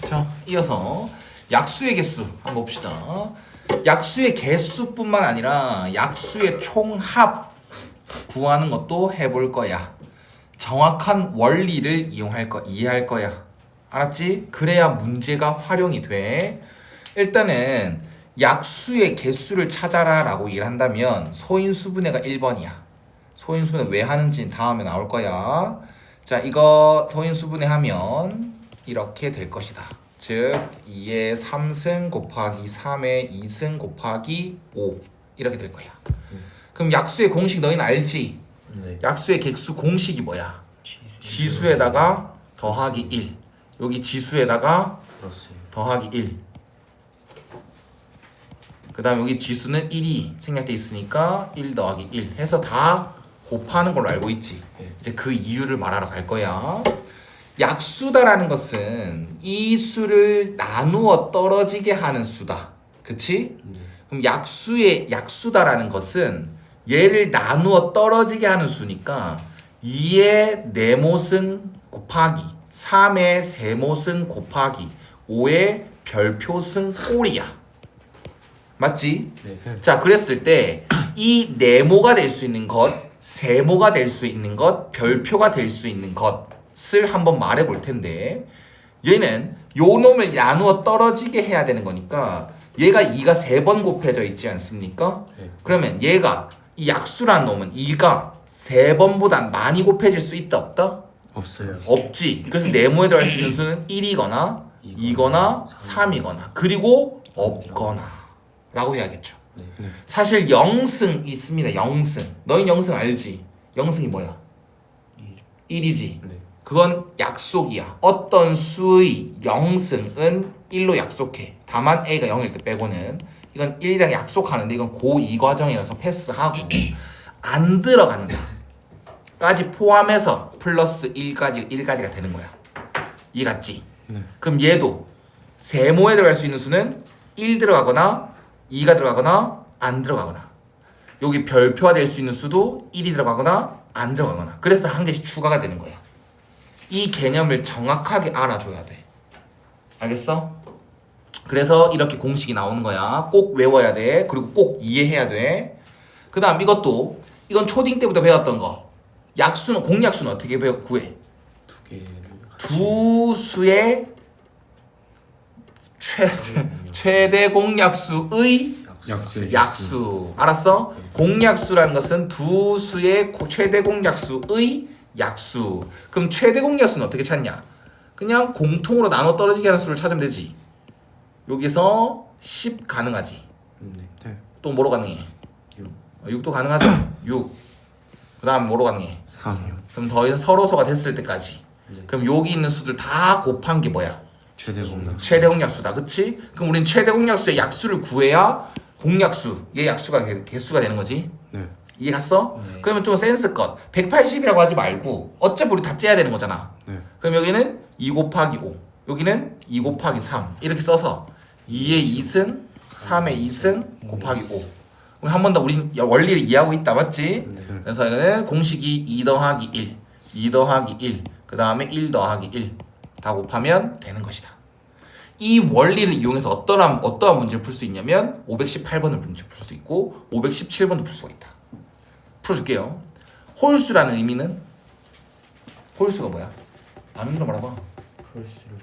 자, 이어서 약수의 개수 한번 봅시다. 약수의 개수뿐만 아니라 약수의 총합 구하는 것도 해볼 거야. 정확한 원리를 이해할 거야. 알았지? 그래야 문제가 활용이 돼. 일단은 약수의 개수를 찾아라 라고 일한다면 소인수분해가 1번이야. 소인수분해 왜 하는지는 다음에 나올 거야. 자, 이거 소인수분해 하면 이렇게 될 것이다. 즉 2의 3승 곱하기 3의 2승 곱하기 5 이렇게 될 거야. 그럼 약수의 공식 너희는 알지? 네. 약수의 객수 공식이 뭐야? 지수에다가 더하기 1. 여기 지수에다가 플러스 더하기 1. 그 다음 여기 지수는 1이 생략돼 있으니까 1 더하기 1 해서 다 곱하는 걸로 알고 있지. 네. 이제 그 이유를 말하러 갈 거야. 약수다라는 것은 이 수를 나누어 떨어지게 하는 수다. 그치? 네. 그럼 약수다라는 것은 얘를 나누어 떨어지게 하는 수니까 2의 네모승 곱하기 3의 세모승 곱하기 5의 별표승 꼴이야. 맞지? 네. 자, 그랬을 때 이 네모가 될 수 있는 것, 세모가 될 수 있는 것, 별표가 될 수 있는 것을 한번 말해 볼 텐데 얘는 요 놈을 나누어 떨어지게 해야 되는 거니까 얘가 2가 3번 곱해져 있지 않습니까? 네. 그러면 얘가 이 약수란 놈은 2가 3번보다 많이 곱해질 수 있다 없다? 없어요. 없지. 그래서 네모에 들어갈 수 있는 수는 1이거나 2거나 3이거나 그리고 없거나 라고 해야겠죠. 네. 사실 0승 있습니다. 0승. 너희 0승 알지? 0승이 뭐야? 1이지. 네. 그건 약속이야. 어떤 수의 0승은 1로 약속해. 다만 A가 0일 때 빼고는 이건 1이랑 약속하는데 이건 고2 과정이라서 패스하고 안 들어간다 까지 포함해서 플러스 1까지가 되는 거야. 이해갔지? 네. 그럼 얘도 세모에 들어갈 수 있는 수는 1 들어가거나 2가 들어가거나 안 들어가거나 여기 별표가 될 수 있는 수도 1이 들어가거나 안 들어가거나 그래서 한 개씩 추가가 되는 거야. 이 개념을 정확하게 알아줘야 돼. 알겠어? 그래서 이렇게 공식이 나오는 거야. 꼭 외워야 돼. 그리고 꼭 이해해야 돼. 그 다음 이건 초딩 때부터 배웠던 거. 약수는 공약수는 어떻게 구해? 두 개를 같이 두 수의 최대 공약수의 약수의 약수. 알았어? 공약수라는 것은 두 수의 최대 공약수의 약수. 그럼 최대 공약수는 어떻게 찾냐? 그냥 공통으로 나눠 떨어지게 하는 수를 찾으면 되지. 여기서 10 가능하지. 네. 네. 또 뭐로 가능해? 6. 6도 가능하죠. 6. 그 다음 뭐로 가능해? 3이요. 그럼 더 이상 서로서가 됐을 때까지. 네. 그럼 여기 있는 수들 다 곱한 게 뭐야? 최대 공약. 최대 공약수다. 그치? 그럼 우린 최대 공약수의 약수를 구해야 공약수, 얘 약수가 개수가 되는 거지. 네. 이해 갔어? 네. 그러면 좀 센스껏 180이라고 하지 말고 어차피 우리 다 째야 되는 거잖아. 네. 그럼 여기는 2 곱하기 5 여기는 2 곱하기 3 이렇게 써서 2의 2승 3의 2승 곱하기 5 우리 한 번 더 우리 원리를 이해하고 있다. 맞지? 네. 그래서 이거는 공식이 2 더하기 1 2 더하기 1 그 다음에 1 더하기 1 다 곱하면 되는 것이다. 이 원리를 이용해서 어떠한 문제를 풀 수 있냐면 518번을 문제 풀 수 있고 517번도 풀 수가 있다. 풀어줄게요. 홀수라는 의미는 홀수가 뭐야? 아는 대로 말해봐. 홀수를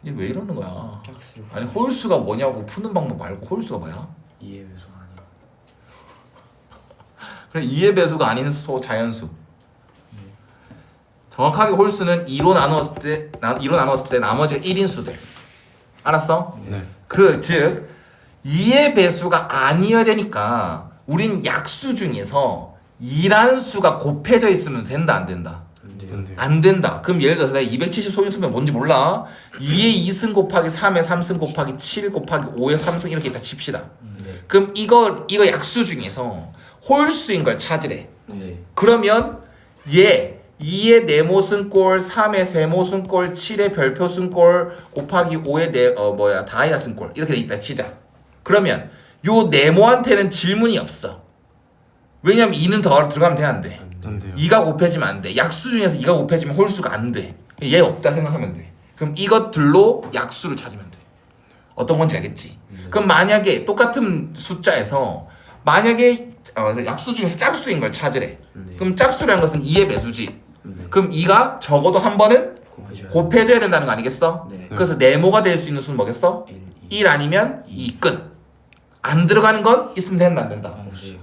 이게 왜 이러는 거야? 짝수를 아니 홀수가 뭐냐고 푸는 방법 말고 홀수가 뭐야? 2의 배수가 아니라 그래 2의 배수가 아닌 자연수. 정확하게 홀수는 2로 나누었을 때 나머지가 1인 수들. 알았어? 네. 즉 2의 배수가 아니어야 되니까 우린 약수 중에서 2라는 수가 곱해져 있으면 된다 안 된다? 안 돼요. 근데 안 된다. 그럼 예를 들어서 내가 270 소인수면 뭔지 몰라. 2의 2승 곱하기 3의 3승 곱하기 7 곱하기 5의 3승 이렇게 있다 칩시다. 네. 그럼 이거 약수 중에서 홀수인 걸 찾으래. 네. 그러면 얘 2의 네모승꼴 3의 세모승꼴 7의 별표승꼴 곱하기 5의 다이아승꼴 이렇게 돼 있다 치자. 그러면 요 네모한테는 질문이 없어. 왜냐면 2는 더 들어가면 돼 안 돼? 안 돼요. 2가 곱해지면 안 돼. 약수 중에서 2가 곱해지면 홀수가 안 돼. 얘 없다 생각하면 돼. 그럼 이것들로 약수를 찾으면 돼. 어떤 건지 알겠지? 그럼 만약에 똑같은 숫자에서 만약에 약수 중에서 짝수인 걸 찾으래. 그럼 짝수라는 것은 2의 배수지. 그럼 2가 적어도 한 번은 곱해져야 된다는 거 아니겠어? 네. 그래서 네모가 될 수 있는 수는 뭐겠어? 1 아니면 2 끝. 안 들어가는 건 있으면 된다 안 된다?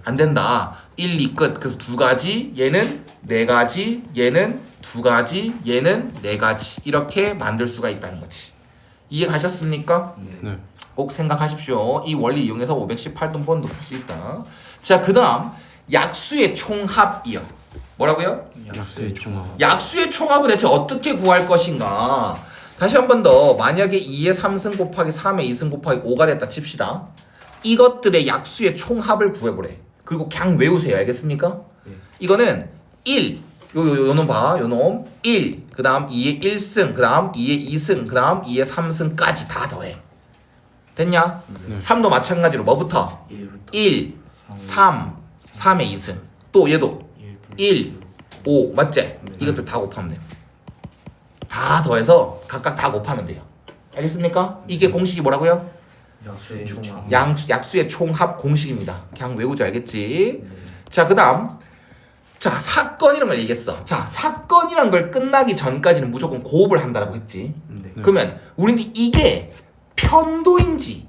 안 된다. 1, 2 끝. 그래서 두 가지, 얘는 네 가지, 얘는 두 가지, 얘는 네 가지. 이렇게 만들 수가 있다는 거지. 이해 가셨습니까? 네. 꼭 생각하십시오. 이 원리 이용해서 518등분도 풀 수 있다. 자, 그 다음 약수의 총합이요. 뭐라고요? 약수의 총합. 약수의 총합은 대체 어떻게 구할 것인가? 다시 한 번 더 만약에 2의 3승 곱하기 3의 2승 곱하기 5가 됐다 칩시다. 이것들의 약수의 총합을 구해보래. 그리고 그냥 외우세요. 알겠습니까? 이거는 1, 요놈 봐. 요놈 1, 그 다음 2의 1승, 그 다음 2의 2승, 그 다음 2의 3승까지 다 더해. 됐냐? 3도 마찬가지로 뭐부터? 1, 3, 3의 2승. 또 얘도 1, 5 맞지? 이것들 다 곱하면 돼요. 다 더해서 각각 다 곱하면 돼요. 알겠습니까? 이게 공식이 뭐라고요? 약수의 총합. 약수의 총합 공식입니다. 그냥 외우지 알겠지? 자, 그 다음 자, 사건이란 걸 얘기했어. 자, 사건이란 걸 끝나기 전까지는 무조건 곱을 한다고 했지. 그러면 우리는 이게 편도인지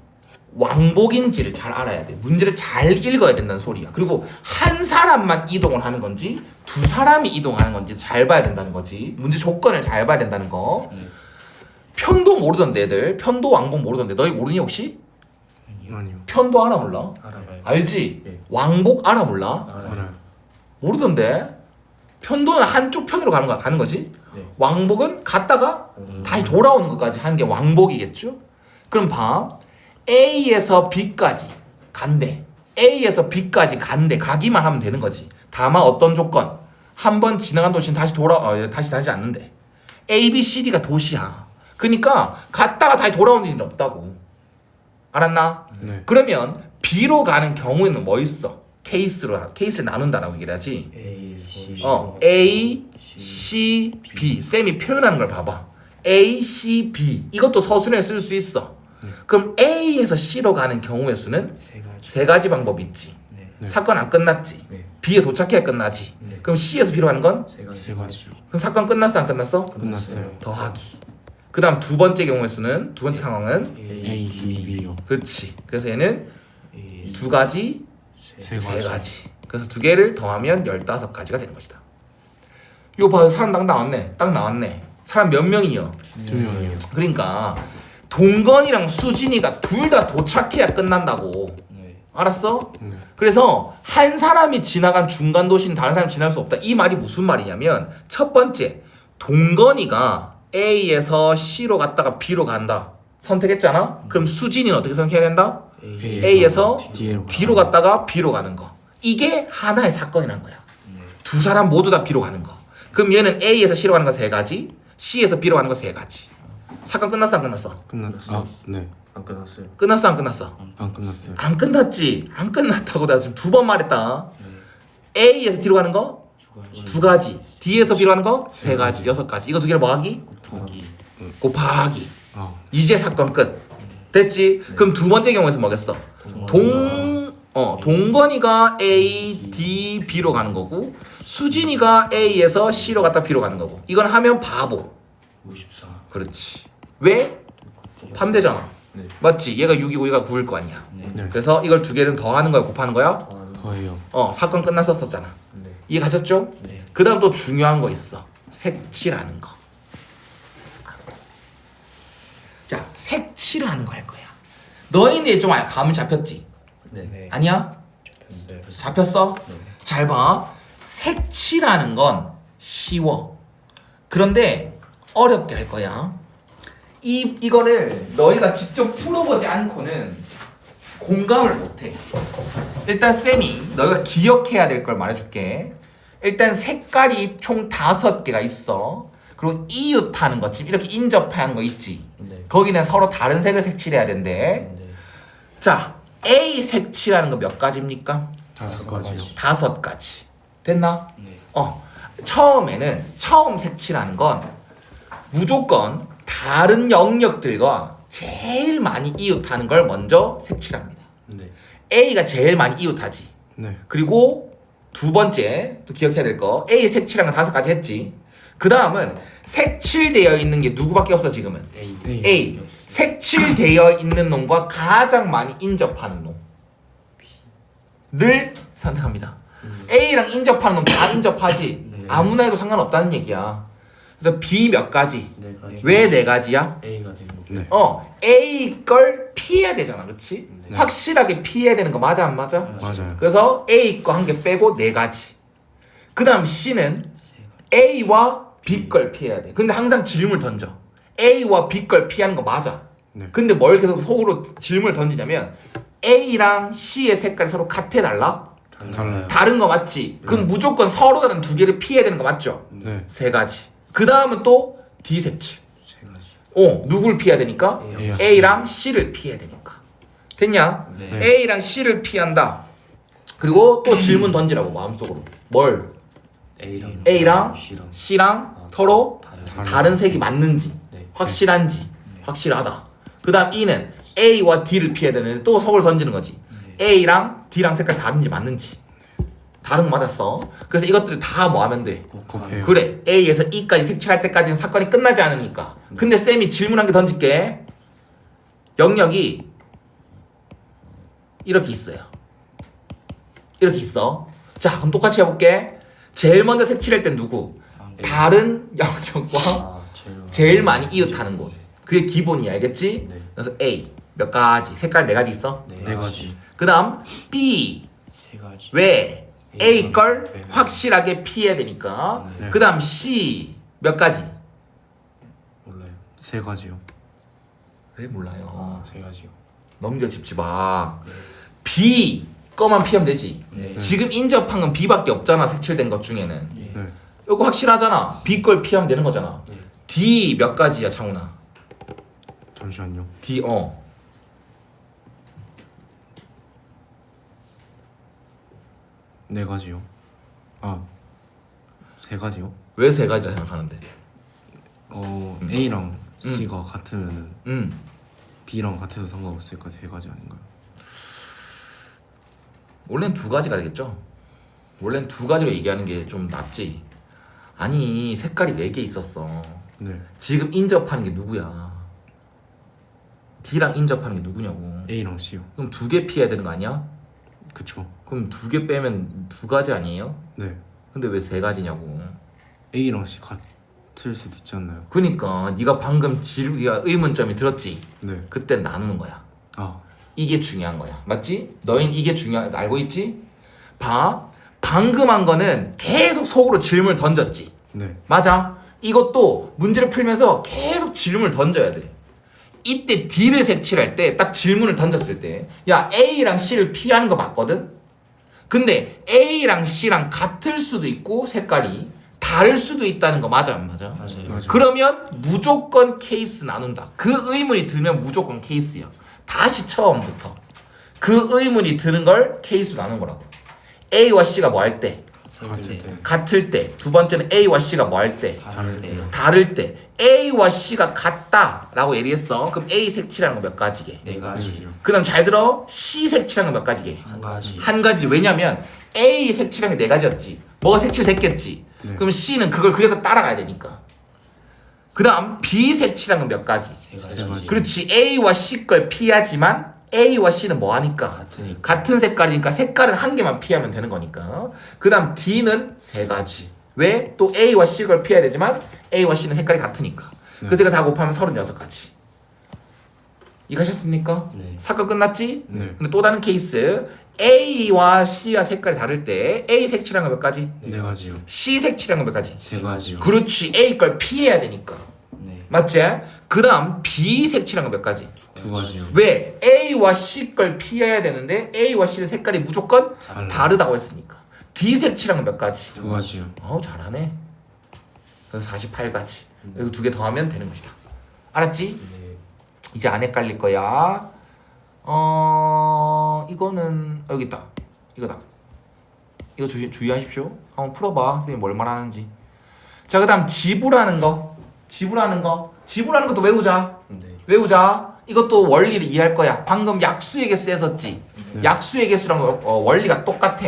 왕복인지를 잘 알아야 돼. 문제를 잘 읽어야 된다는 소리야. 그리고 한 사람만 이동을 하는 건지 두 사람이 이동하는 건지 잘 봐야 된다는 거지. 문제 조건을 잘 봐야 된다는 거. 편도 모르던데 애들. 편도 왕복 모르던데 너희 모르니 혹시? 아니요. 편도 알아 몰라? 알아요. 알지? 네. 왕복 알아 몰라? 알아요. 모르던데. 편도는 한쪽 편으로 가는 거지. 네. 왕복은 갔다가 다시 돌아오는 것까지 하는 게 왕복이겠죠? 그럼 봐. A에서 B까지 간대. A에서 B까지 간대. 가기만 하면 되는 거지. 다만 어떤 조건? 한 번 지나간 도시는 다시 다시 않는데. A, B, C, D가 도시야. 그러니까 갔다가 다시 돌아오는 일은 없다고. 알았나? 네. 그러면 B로 가는 경우에는 뭐 있어? 케이스를 나눈다라고 얘기를 하지. A, C, A, C, B. 쌤이 표현하는 걸 봐봐. A, C, B. 이것도 서술에 쓸 수 있어. 그럼 A에서 C로 가는 경우의 수는 세 가지 방법이 있지. 네. 사건 안 끝났지. 네. B에 도착해야 끝나지. 네. 그럼 C에서 B로 가는 건? 세 가지. 그럼 사건 끝났어 안 끝났어? 끝났어요. 더하기. 그 다음 두 번째 경우의 수는 두 번째 상황은 A, D, B요. 그렇지. 그래서 얘는 A, 두 가지, 세 세 가지. 가지. 그래서 두 개를 더하면 15가지가 되는 것이다. 이거 봐요. 사람 딱 나왔네. 딱 나왔네. 사람 몇 명이요? 2명이요. 그러니까 동건이랑 수진이가 둘 다 도착해야 끝난다고. 네. 알았어? 네. 그래서 한 사람이 지나간 중간 도시는 다른 사람이 지날 수 없다. 이 말이 무슨 말이냐면 첫 번째, 동건이가 A에서 C로 갔다가 B로 간다. 선택했잖아? 그럼 수진이는 어떻게 선택해야 된다? A에서 D로 갔다가 B로 가는 거. 이게 하나의 사건이란 거야. 두 사람 모두 다 B로 가는 거. 그럼 얘는 A에서 C로 가는 거 세 가지, C에서 B로 가는 거 세 가지. 사건 끝났어 안 끝났어? 네. 안 끝났어요. 끝났어 안 끝났어? 안 끝났어요. 안 끝났지. 안 끝났다고 내가 지금 두 번 말했다. A에서 D로 가는 거 두 가지, D에서 B로 가는 거 세 가지, 6가지. 이거 두 개를 뭐하기? 더하기. 곱하기. 아, 이제 사건 끝. 됐지? 그럼 두 번째 경우에서 뭐겠어? 동건이가 A, D, B로 가는 거고 수진이가 A에서 C로 갔다 B로 가는 거고. 이건 하면 바보. 54. 그렇지. 왜? 반대잖아. 네. 맞지? 얘가 6이고 얘가 9일 거 아니야. 네. 그래서 이걸 두 개는 더하는 거야, 곱하는 거야? 더해요. 사건 끝났었잖아. 네. 이해 가셨죠? 네. 그 다음 또 중요한 거 있어. 색칠하는 거. 자, 색칠하는 거 할 거야. 너희는 좀 감이 잡혔지? 네. 아니야? 네. 잡혔어? 잘 봐. 색칠하는 건 쉬워. 그런데 어렵게 할 거야. 이거를 너희가 직접 풀어보지 않고는 공감을 못해. 일단 쌤이 너희가 기억해야 될 걸 말해줄게. 일단 색깔이 총 5개가 있어. 그리고 이웃하는 거, 지금 이렇게 인접하는 거 있지. 네. 거기는 서로 다른 색을 색칠해야 된대. 네. 자, A 색칠하는 거 몇 가지입니까? 5가지요. 5가지. 됐나? 네. 처음에는 처음 색칠하는 건 무조건 다른 영역들과 제일 많이 이웃하는 걸 먼저 색칠합니다. 네. A가 제일 많이 이웃하지. 네. 그리고 두 번째 또 기억해야 될 거 A 색칠한 거 5가지 했지. 그 다음은 색칠되어 있는 게 누구밖에 없어 지금은. A. A 색칠되어 있는 놈과 가장 많이 인접하는 놈을 선택합니다. A랑 인접하는 놈 다 인접하지. 네. 아무나 해도 상관없다는 얘기야. 그래서 B 몇 가지? 네 가지. 왜 4가지야? A가 되는 거. 네. A 걸 피해야 되잖아, 그치? 네. 확실하게 피해야 되는 거 맞아, 안 맞아? 맞아요. 그래서 A 거 한 개 빼고 4가지. 그 다음 C는 A와 B 걸 피해야 돼. 근데 항상 질문을 던져. A와 B 걸 피하는 거 맞아. 네. 근데 뭘 계속 속으로 질문을 던지냐면 A랑 C의 색깔이 서로 같아 달라? 달라요. 다른 거 맞지? 그럼 무조건 서로 다른 2개를 피해야 되는 거 맞죠? 네. 3가지. 그 다음은 또 D 색칠. 세 가지. 누굴 피해야 되니까? A랑 A랑 C를 피해야 되니까. 됐냐? 네. A랑 C를 피한다. 그리고 또 질문 던지라고 마음속으로. 뭘? A랑 C랑 C랑 서로 다른 색이 맞는지, 네. 확실한지, 확실하다. 그 다음 E는 A와 D를 피해야 되는데 또 속을 던지는 거지. A랑 D랑 색깔 다른지 맞는지. 다른 거 맞았어. 그래서 이것들을 다 뭐 하면 돼? 곱해요. 그래. A에서 E까지 색칠할 때까지는 사건이 끝나지 않으니까. 근데 쌤이 질문 한 개 던질게. 영역이 이렇게 있어요. 이렇게 있어. 자, 그럼 똑같이 해볼게. 제일 먼저 색칠할 땐 누구? 다른 영역과 아, 제일 많이 이웃하는 곳. 그게 기본이야, 알겠지? 네. 그래서 A 몇 가지, 색깔 4가지 있어. 네 가지. 그 다음 B 세 가지. 왜? A 걸 네. 확실하게 피해야 되니까. 네. 그 다음 C 몇 가지? 몰라요. 3가지요. 왜 몰라요? 세 가지요. 넘겨짚지 마. B 거만 피하면 되지. 네. 지금 인접한 건 B밖에 없잖아, 색칠된 것 중에는. 네. 이거 확실하잖아. B 걸 피하면 되는 거잖아. 네. D 몇 가지야, 창훈아? 잠시만요. D 네 가지요. 아, 3가지요. 왜 3가지라 생각하는데? A랑 C가 같으면은 음. B랑 같아도 상관없으니까 3가지 아닌가요? 원래는 2가지가 되겠죠? 원래는 2가지로 얘기하는 게 좀 낫지. 아니, 색깔이 4개 있었어. 네. 지금 인접하는 게 누구야? D랑 인접하는 게 누구냐고. A랑 C요. 그럼 2개 피해야 되는 거 아니야? 그쵸. 그럼 2개 빼면 2가지 아니에요? 네. 근데 왜 3가지냐고. A랑 C 같을 수도 있지 않나요? 그니까 네가 방금 네가 의문점이 들었지? 네. 그때 나누는 거야. 아, 이게 중요한 거야. 맞지? 너희는 이게 중요한 알고 있지? 봐. 방금 한 거는 계속 속으로 질문을 던졌지. 네. 맞아. 이것도 문제를 풀면서 계속 질문을 던져야 돼. 이때 D를 색칠할 때 딱 질문을 던졌을 때 야, A랑 C를 피하는 거 맞거든? 근데 A랑 C랑 같을 수도 있고 색깔이 다를 수도 있다는 거 맞아, 안 맞아? 맞아요. 맞아요. 그러면 무조건 케이스 나눈다. 그 의문이 들면 무조건 케이스야. 다시 처음부터. 그 의문이 드는 걸 케이스 나눈 거라고. A와 C가 뭐 할 때? 같을 때. 같을 때. 두 번째는 A와 C가 뭐 할 때? 다를 때. 다를 때. A와 C가 같다라고 얘기했어. 그럼 A 색칠하는 거 몇 가지게? 네 가지. 그 다음 잘 들어. C 색칠하는 거 몇 가지게? 한 가지. 한 가지. 왜냐면 A 색칠한 게 4가지였지. 뭐가 색칠됐겠지. 네. 그럼 C는 그걸 그대로 따라가야 되니까. 그 다음 B 색칠한 건 몇 가지? 세 세 가지. 그렇지. A와 C 걸 피하지만 A와 C는 뭐 하니까? 같으니까. 같은 색깔이니까 색깔은 한 개만 피하면 되는 거니까. 그 다음 D는 3가지. 왜? 또 A와 C 걸 피해야 되지만 A와 C는 색깔이 같으니까. 그래서 이거 다 곱하면 36가지. 이해하셨습니까? 네. 사건 끝났지? 네. 근데 또 다른 케이스. A와 C와 색깔이 다를 때 A 색칠한 거 몇 가지? 네 가지요. C 색칠한 거 몇 가지? 3가지요. 그렇지. A 걸 피해야 되니까. 네. 맞지? 그 다음 B 색칠한 거 몇 가지? 2가지요. 왜? A와 C 걸 피해야 되는데 A와 C는 색깔이 무조건 달라요. 다르다고 했으니까. D 색칠한 거 몇 가지? 2가지요. 잘하네. 그래서 48가지. 이거 2개 더하면 되는 것이다. 알았지? 네. 이제 안 헷갈릴 거야. 이거는 여기 있다. 이거다. 이거 주의하십시오. 한번 풀어봐. 선생님 뭘 말하는지. 자, 그 다음 지부라는 거. 지불하는 거. 지불하는 것도 외우자. 네. 외우자. 이것도 원리를 이해할 거야. 방금 약수의 개수 했었지. 네. 약수의 개수랑 원리가 똑같아.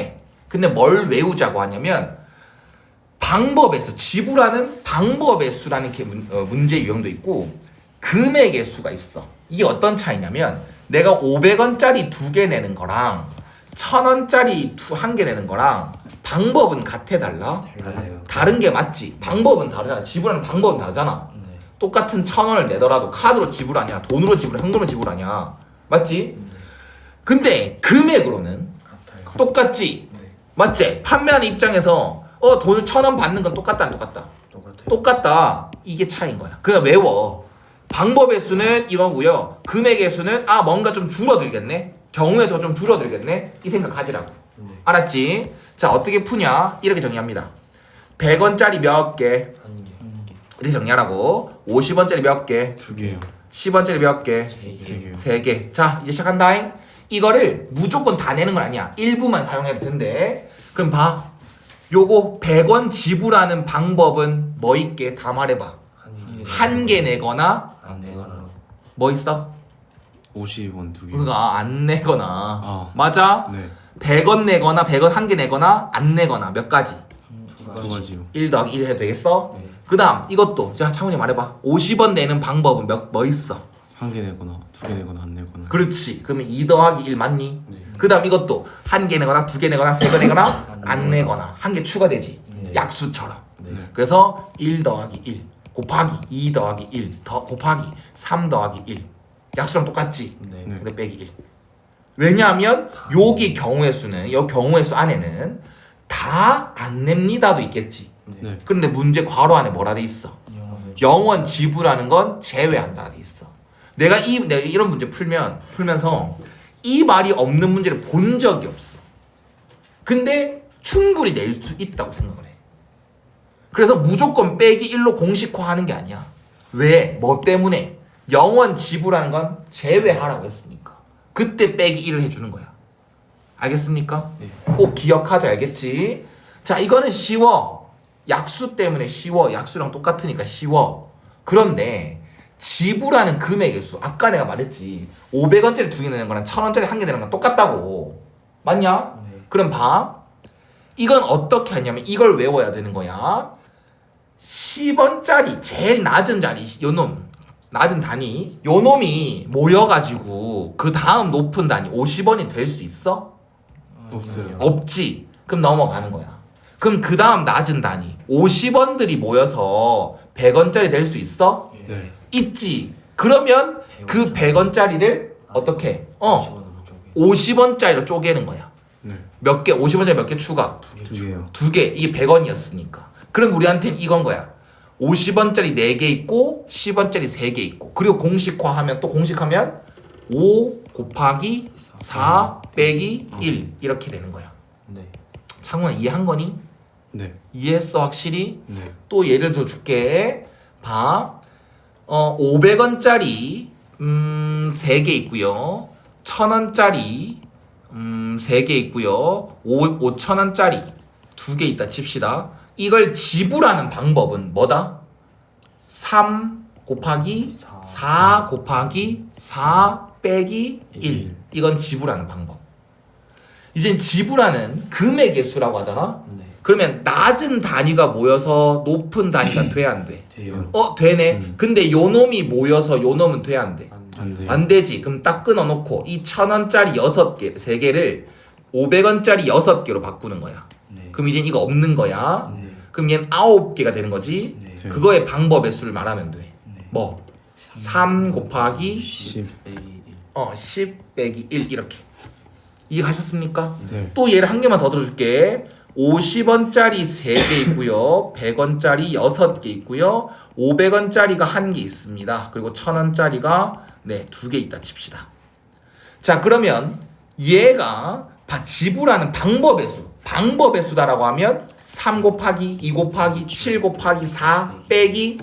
근데 뭘 외우자고 하냐면 방법의 수, 지불하는 방법의 수라는 문제 유형도 있고 금액의 수가 있어. 이게 어떤 차이냐면 내가 500원짜리 2개 내는 거랑 1000원짜리 1개 내는 거랑 방법은 같아 달라? 달라요. 다른 게 맞지. 방법은 다르잖아. 지불하는 방법은 다르잖아. 네. 똑같은 1000원을 내더라도 카드로 지불하냐 돈으로 지불하냐 현금으로 지불하냐 맞지? 근데 금액으로는 같아요. 똑같지? 네. 맞지? 판매하는 입장에서 돈을 1000원 받는 건 똑같다 안 똑같다? 똑같아요. 똑같다. 이게 차이인 거야. 그냥 외워. 방법의 수는 이거고요. 금액의 수는 뭔가 좀 줄어들겠네. 경우에 저 좀 줄어들겠네. 이 생각 가지라고. 네. 알았지? 자 어떻게 푸냐? 이렇게 정리합니다. 100원짜리 몇 개? 한 개. 이렇게 정리하라고. 50원짜리 몇 개? 2개요. 10원짜리 몇 개? 세 개. 3개요. 3개. 자 이제 시작한다잉. 이거를 무조건 다 내는 건 아니야. 일부만 사용해도 된대. 그럼 봐. 요거 100원 지불하는 방법은 뭐 있게? 다 말해봐. 한 개 내거나 안 내거나. 뭐 있어? 50원 2개. 그러니까 안 내거나. 아. 맞아? 네. 100원 내거나 100원 한 개 내거나 안 내거나 몇 가지? 두 가지요. 1 더하기 1 해도 되겠어? 네. 그 다음 이것도 자 창훈이 말해봐. 50원 내는 방법은 뭐 있어? 1개 내거나 2개 내거나 안 내거나. 그렇지. 그러면 2 더하기 1 맞니? 네. 그 다음 이것도 한 개 내거나 2개 내거나 3개 내거나 안 내거나 한 개 추가되지. 네. 약수처럼. 네. 그래서 1 더하기 1 곱하기 2 더하기 1 더 곱하기 3 더하기 1 약수랑 똑같지? 네. 네. 근데 빼기 1. 왜냐하면 여기 경우의 수는 이 경우의 수 안에는 다 안 냅니다도 있겠지. 네. 그런데 문제 괄호 안에 뭐라 돼 있어? 영원 지불하는 건 제외한다 돼 있어. 내가 이런 문제 풀면서 이 말이 없는 문제를 본 적이 없어. 근데 충분히 낼 수 있다고 생각을 해. 그래서 무조건 빼기 1로 공식화하는 게 아니야. 왜? 뭐 때문에? 영원 지불하는 건 제외하라고 했으니까. 그때 빼기 1을 해주는 거야. 알겠습니까? 네. 꼭 기억하자. 알겠지? 자, 이거는 쉬워. 약수 때문에 쉬워. 약수랑 똑같으니까 쉬워. 그런데 지불하는 금액의 수. 아까 내가 말했지. 500원짜리 2개 내는 거랑 1000원짜리 1개 내는 건 똑같다고. 맞냐? 네. 그럼 봐. 이건 어떻게 하냐면 이걸 외워야 되는 거야. 10원짜리 제일 낮은 자리 요놈 낮은 단위 요놈이 모여가지고 그 다음 높은 단위 50원이 될 수 있어? 없어요. 없지. 그럼 넘어가는 거야. 그럼 그 다음 낮은 단위 50원들이 모여서 100원짜리 될 수 있어? 네. 있지. 그러면 그 100원짜리를 어떻게? 50원짜리로 쪼개는 거야. 네. 몇 개? 50원짜리 몇 개 추가? 2개요. 2개. 이게 100원이었으니까. 그럼 우리한테는 이건 거야. 50원짜리 4개 있고 10원짜리 3개 있고 그리고 공식화하면 또 공식하면 5 곱하기 4 빼기 1 이렇게 되는 거야. 네. 창훈아 이해한 거니? 네. 이해했어 확실히? 네. 또 예를 들어 줄게. 봐. 500원짜리 3개 있고요. 1000원짜리 3개 있고요. 5000원짜리 2개 있다 칩시다. 이걸 지불하는 방법은 뭐다? 3 곱하기 4 곱하기 4 빼기 1. 이건 지불하는 방법. 이젠 지불하는 금액의 수라고 하잖아? 네. 그러면 낮은 단위가 모여서 높은 단위가 돼 안 돼? 돼요. 되네. 근데 요 놈이 모여서 요 놈은 돼 안 돼? 안 돼요. 안 되지. 그럼 딱 끊어놓고 이 1000원짜리 6개, 3개를 500원짜리 6개로 바꾸는 거야. 네. 그럼 이제 이거 없는 거야. 네. 그럼 얘는 9개가 되는 거지. 네. 그거의 방법의 수를 말하면 돼. 네. 뭐? 3 곱하기 10. 빼기 10 빼기 1 이렇게. 이해가셨습니까? 네. 또 얘를 한 개만 더 들어줄게. 50원짜리 3개 있고요. 100원짜리 6개 있고요. 500원짜리가 1개 있습니다. 그리고 1000원짜리가 2개 있다 칩시다. 자, 그러면 얘가 지불하는 방법의 수. 방법의 수다라고 하면 3 곱하기 2 곱하기 7 곱하기 4 빼기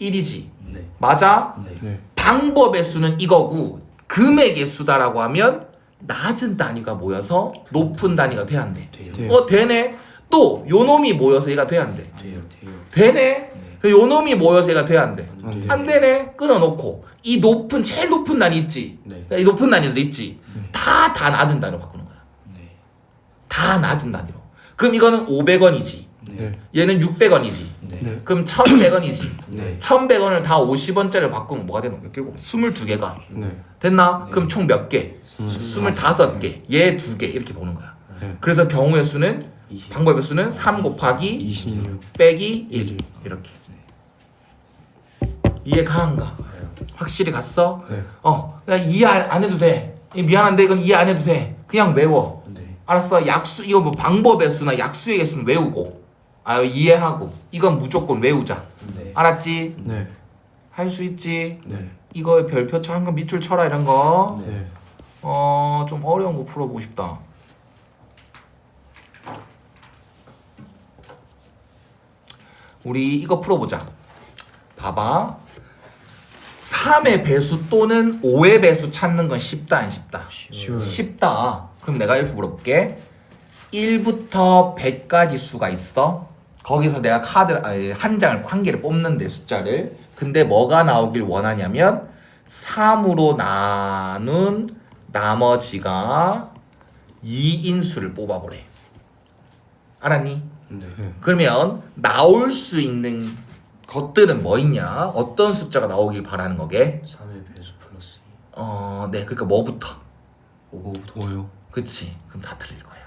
1이지. 네. 맞아? 네. 네. 방법의 수는 이거고 금액의 수다라고 하면 낮은 단위가 모여서 높은 단위가 돼야 안 돼? 돼요. 돼요. 되네. 또 요놈이 모여서 얘가 돼야 안 돼? 돼요. 돼요. 되네. 네. 요 놈이 모여서 얘가 돼야 안 돼? 안 돼. 안 되네. 끊어놓고 이 높은 제일 높은 단위 있지. 네. 이 높은 단위들 있지. 다 낮은 단위로 바꾸는 거야. 네. 다 낮은 단위로. 그럼 이거는 500원이지. 네. 얘는 600원이지. 네. 네. 그럼 1100원이지. 네. 1100원을 다 50원짜리로 바꾸면 뭐가 되는 몇 개고? 22개가. 네. 됐나? 네. 그럼 총 몇 개? 25개. 얘 2개. 이렇게 보는 거야. 네. 그래서 경우의 수는 20. 방법의 수는 3 곱하기 26. 빼기 1. 이렇게. 이해 가한가? 가요. 확실히 갔어? 네. 그냥 이해 안 해도 돼. 미안한데 이건 이해 안 해도 돼. 그냥 외워. 네. 알았어. 약수 이거 뭐 방법의 수나 약수의 개수는 외우고. 이해하고. 이건 무조건 외우자. 네. 알았지? 네. 할 수 있지? 네. 이거 별표 쳐, 한거 밑줄 쳐라 이런 거. 네. 네. 좀 어려운 거 풀어보고 싶다. 우리 이거 풀어보자. 봐봐. 3의 배수 또는 5의 배수 찾는 건 쉽다 안 쉽다? 쉬워요. 쉽다. 그럼 내가 이렇게 물어볼게. 1부터 100까지 수가 있어. 거기서 내가 한 개를 뽑는데 숫자를. 근데 뭐가 나오길 원하냐면 3으로 나눈 나머지가 2인 수를 뽑아보래. 알았니? 네. 그러면 나올 수 있는 것들은 뭐 있냐? 어떤 숫자가 나오길 바라는 거게? 3의 배수 플러스 네. 그러니까 뭐부터? 5부터 뭐요? 그치. 그럼 다 틀릴 거야.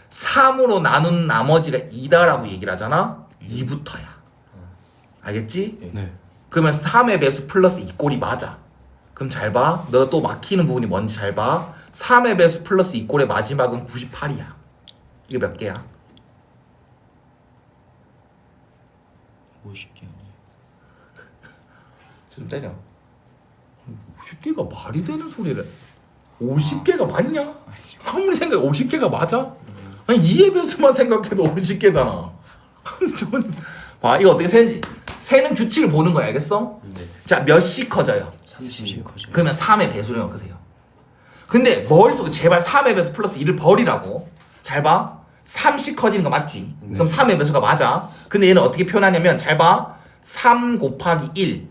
3으로 나눈 나머지가 2다라고 얘기를 하잖아? 2부터야. 알겠지? 네. 그러면 3의 배수 플러스 2꼴이 맞아. 그럼 잘 봐. 너 또 막히는 부분이 뭔지 잘 봐. 3의 배수 플러스 2꼴의 마지막은 98이야. 이거 몇 개야? 50개 아니에요? 좀 때려. 50개가 말이 되는 소리를. 50개가 맞냐? 아무리 생각해 50개가 맞아? 아니 2의 배수만 생각해도 50개잖아. 봐 이거 어떻게 세는지. 세는 규칙을 보는 거야. 알겠어? 네. 자 몇씩 커져요? 30 커져요. 그러면 3의 배수를 엮으세요. 근데 머릿속에 제발 3의 배수 플러스 1을 버리라고. 잘 봐. 3씩 커지는 거 맞지? 그럼 3의 배수가 맞아. 근데 얘는 어떻게 표현하냐면 잘 봐. 3 곱하기 1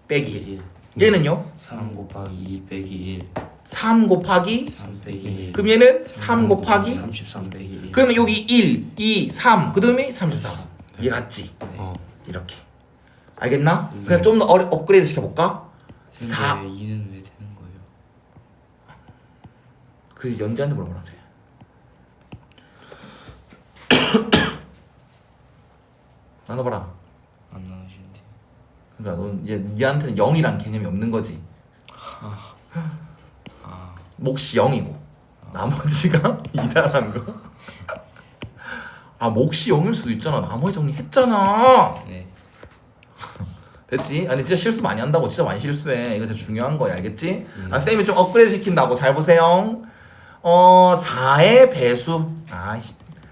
빼기 1. 1. 얘는요? 3 곱하기 2 빼기 1. 3 곱하기 3 빼기 1. 그럼 얘는 3 곱하기 33 빼기 1. 그러면 여기 1, 2, 3 그다음에 34. 이해 갔지? 어. 이렇게. 알겠나? 그냥 좀 더 업그레이드 시켜볼까? 4. 근데 2는 왜 되는 거예요? 그 연지한테 물어보라 쟤. 나눠봐라. 안 나오시는데. 그러니까 넌 얘한테는 0이란 개념이 없는 거지. 몫이 0이고 나머지가 2다라는 거. 몫이 0일 수도 있잖아. 나머지 정리했잖아. 네. 됐지? 아니 진짜 실수 많이 한다고. 진짜 많이 실수해. 이거 진짜 중요한 거야. 알겠지? 쌤이 좀 업그레이드 시킨다고. 잘 보세요. 4의 배수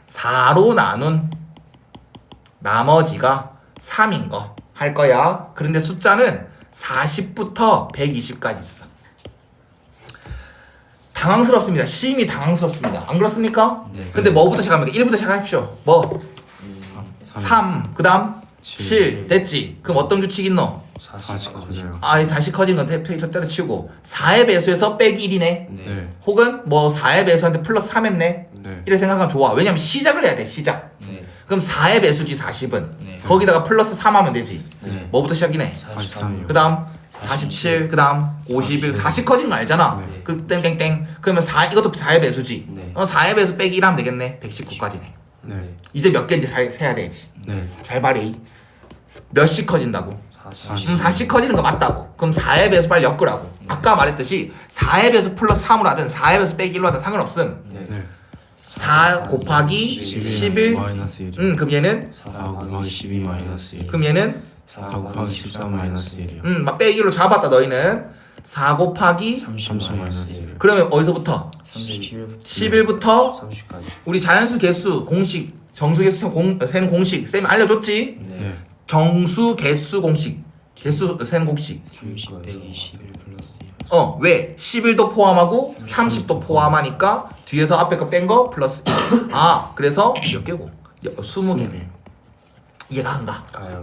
4로 나눈 나머지가 3인 거 할 거야. 그런데 숫자는 40부터 120까지 있어. 당황스럽습니다. 심히 당황스럽습니다. 안 그렇습니까? 네. 근데 뭐부터 시작합니까? 1부터 시작하십시오. 뭐? 3. 그 다음 7. 됐지? 그럼 어떤 규칙 있노? 40 커져요. 다시 커진 건 때려치우고 4의 배수에서 빼기 1이네. 네. 네. 혹은 뭐 4의 배수한테 플러스 3 했네. 네. 이렇게 생각하면 좋아. 왜냐면 시작을 해야 돼. 시작. 네. 그럼 4의 배수지 40은. 네. 거기다가 플러스 3 하면 되지. 네. 뭐부터 시작이네? 43이요. 그 다음 47, 그 다음 51, 40 커진 거 알잖아. 네. 그 땡땡땡. 그러면 4, 이것도 4의 배수지. 네. 4의 배수 빼기 1 하면 되겠네. 119까지네. 네. 이제 몇 개인지 세야 되지. 네. 잘 봐리. 몇씩 커진다고? 40. 4씩 커지는 거 맞다고. 그럼 4의 배수 빨리 엮으라고. 아까 말했듯이 4의 배수 플러스 3으로 하든 4의 배수 빼기 1로 하든 상관없음. 네. 네. 4 곱하기 11. 마이너스 1. 그럼 얘는 4 곱하기 12 마이너스 1. 그럼 얘는 4 곱하기 13 마이너스 1이요. 막 빼기로 잡았다 너희는. 4 곱하기 30 마이너스 1. 그러면 어디서부터? 37. 11부터 30까지. 우리 자연수 개수 공식 정수 개수 세는 공식 쌤이 알려줬지? 네. 네. 정수 개수 공식 개수 세는 공식 30 빼기 21 플러스 1. 왜? 11도 포함하고 30도 포함하니까 뒤에서 앞에 거 뺀 거 플러스 1. 그래서 몇 개고? 20개네. 이해가 안 가? 가요.